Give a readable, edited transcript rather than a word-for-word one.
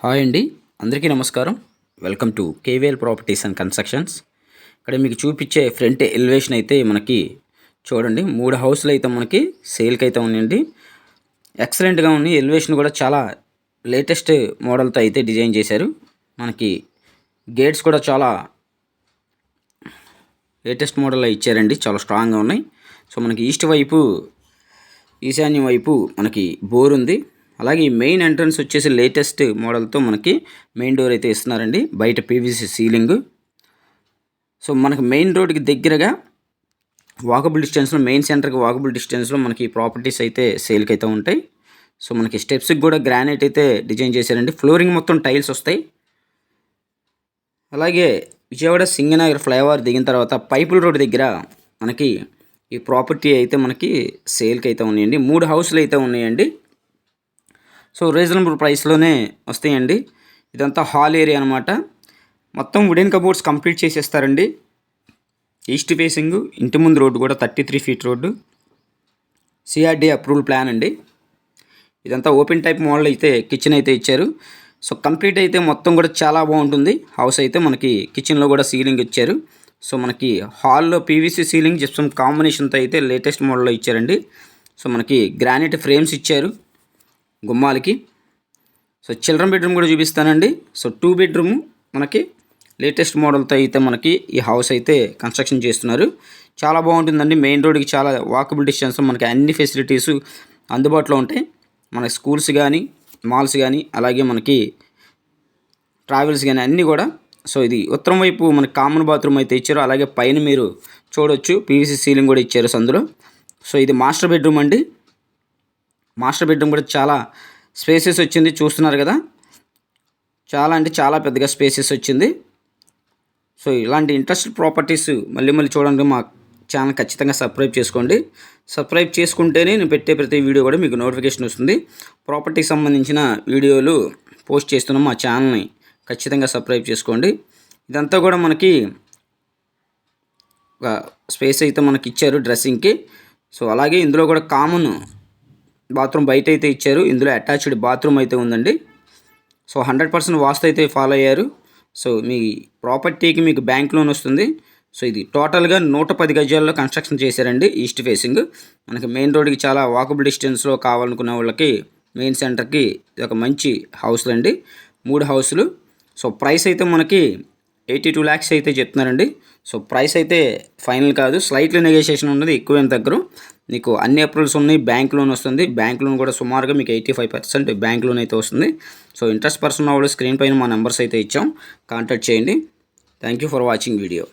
Hi అండి, అందరికీ నమస్కారం. Welcome to KVL properties and constructions. ఇక్కడ మీకు చూపించే ఫ్రంట్ ఎలివేషన్ అయితే మనకి చూడండి, 3 హౌస్లు అయితే మనకి సేల్కి అయితే ఉన్నాయండి. ఎక్సలెంట్గా ఉంది. ఎలివేషన్ కూడా చాలా లేటెస్ట్ మోడల్తో అయితే డిజైన్ చేశారు. మనకి గేట్స్ కూడా చాలా లేటెస్ట్ మోడల్లో ఇచ్చారండి, చాలా స్ట్రాంగ్గా ఉన్నాయి. సో మనకి ఈస్ట్ వైపు, ఈశాన్యం వైపు మనకి బోర్ ఉంది. అలాగే ఈ మెయిన్ ఎంట్రన్స్ వచ్చేసి లేటెస్ట్ మోడల్తో మనకి మెయిన్ డోర్ అయితే ఇస్తున్నారండి. బయట పీవీసీ సీలింగ్. సో మనకి మెయిన్ రోడ్కి దగ్గరగా వాకబుల్ డిస్టెన్స్లో, మెయిన్ సెంటర్కి వాకబుల్ డిస్టెన్స్లో మనకి ప్రాపర్టీస్ అయితే సేల్కి అయితే ఉంటాయి. సో మనకి స్టెప్స్కి కూడా గ్రానైట్ అయితే డిజైన్ చేశారండి. ఫ్లోరింగ్ మొత్తం టైల్స్ వస్తాయి. అలాగే విజయవాడ సింగనగర్ ఫ్లైఓవర్ దిగిన తర్వాత పైపుల్ రోడ్ దగ్గర మనకి ఈ ప్రాపర్టీ అయితే మనకి సేల్కి అయితే ఉన్నాయండి. 3 హౌస్లు అయితే ఉన్నాయండి. సో రీజనబుల్ ప్రైస్లోనే వస్తాయండి. ఇదంతా హాల్ ఏరియా అనమాట. మొత్తం వుడెన్ కబోర్డ్స్ కంప్లీట్ చేసేస్తారండి. ఈస్ట్ ఫేసింగ్, ఇంటి ముందు రోడ్డు కూడా 33 feet road, CRD approval plan అండి. ఇదంతా ఓపెన్ టైప్ మోడల్ అయితే కిచెన్ అయితే ఇచ్చారు. సో కంప్లీట్ అయితే మొత్తం కూడా చాలా బాగుంటుంది. హౌస్ అయితే మనకి కిచెన్లో కూడా సీలింగ్ ఇచ్చారు. సో మనకి హాల్లో పీవీసీ సీలింగ్ జిప్సమ్ కాంబినేషన్తో అయితే లేటెస్ట్ మోడల్లో ఇచ్చారండి. సో మనకి గ్రానైట్ ఫ్రేమ్స్ ఇచ్చారు గుమ్మాలకి. సో చిల్డ్రన్ బెడ్రూమ్ కూడా చూపిస్తానండి. సో 2 బెడ్రూమ్ మనకి లేటెస్ట్ మోడల్తో అయితే మనకి ఈ హౌస్ అయితే కన్స్ట్రక్షన్ చేస్తున్నారు. చాలా బాగుంటుందండి. మెయిన్ రోడ్కి చాలా వాకబుల్ డిస్టెన్స్లో మనకి అన్ని ఫెసిలిటీస్ అందుబాటులో ఉంటాయి. మన స్కూల్స్ కానీ, మాల్స్ కానీ, అలాగే మనకి ట్రావెల్స్ కానీ అన్నీ కూడా. సో ఇది ఉత్తరం వైపు మనకి కామన్ బాత్రూమ్ అయితే ఇచ్చారు. అలాగే పైన మీరు చూడొచ్చు పీవీసీ సీలింగ్ కూడా ఇచ్చారు అందులో. సో ఇది మాస్టర్ బెడ్రూమ్ అండి. మాస్టర్ బెడ్రూమ్ కూడా చాలా స్పేసెస్ వచ్చింది, చూస్తున్నారు కదా. చాలా అంటే చాలా పెద్దగా స్పేసెస్ వచ్చింది. సో ఇలాంటి ఇంట్రెస్టెడ్ ప్రాపర్టీస్ మళ్ళీ చూడండి, మా ఛానల్ ఖచ్చితంగా సబ్స్క్రైబ్ చేసుకోండి. సబ్స్క్రైబ్ చేసుకుంటేనే నేను పెట్టే ప్రతి వీడియో కూడా మీకు నోటిఫికేషన్ వస్తుంది. ప్రాపర్టీకి సంబంధించిన వీడియోలు పోస్ట్ చేస్తున్నాం. మా ఛానల్ని ఖచ్చితంగా సబ్స్క్రైబ్ చేసుకోండి. ఇదంతా కూడా మనకి ఒక స్పేస్ అయితే మనకి ఇచ్చారు డ్రెస్సింగ్కి. సో అలాగే ఇందులో కూడా కామన్ బాత్రూమ్ బయట అయితే ఇచ్చారు. ఇందులో అటాచ్డ్ బాత్రూమ్ అయితే ఉందండి. సో 100% వాస్తు అయితే ఫాలో అయ్యారు. సో మీ ప్రాపర్టీకి మీకు బ్యాంక్ లోన్ వస్తుంది. సో ఇది టోటల్గా 110 గజాల్లో కన్స్ట్రక్షన్ చేశారండి. ఈస్ట్ ఫేసింగ్ మనకి మెయిన్ రోడ్కి చాలా వాకబుల్ డిస్టెన్స్లో కావాలనుకునే వాళ్ళకి మెయిన్ సెంటర్కి ఇది ఒక మంచి హౌస్లు అండి. 3 హౌస్లు. సో ప్రైస్ అయితే మనకి 82 lakhs అయితే చెప్తున్నారండి. సో ప్రైస్ అయితే ఫైనల్ కాదు, స్లైట్లీ నెగోషియేషన్ ఉన్నది, ఎక్కువైన దగ్గర. మీకు అన్ని అప్రూవల్స్ ఉన్నాయి. బ్యాంక్ లోన్ వస్తుంది. బ్యాంక్ లోన్ కూడా సుమారుగా మీకు 85% బ్యాంక్ లోన్ అయితే వస్తుంది. సో ఇంట్రెస్ట్ పర్సన్ వాళ్ళు స్క్రీన్ పైన మా నెంబర్స్ అయితే ఇచ్చాం, కాంటాక్ట్ చేయండి. Thank you for watching video.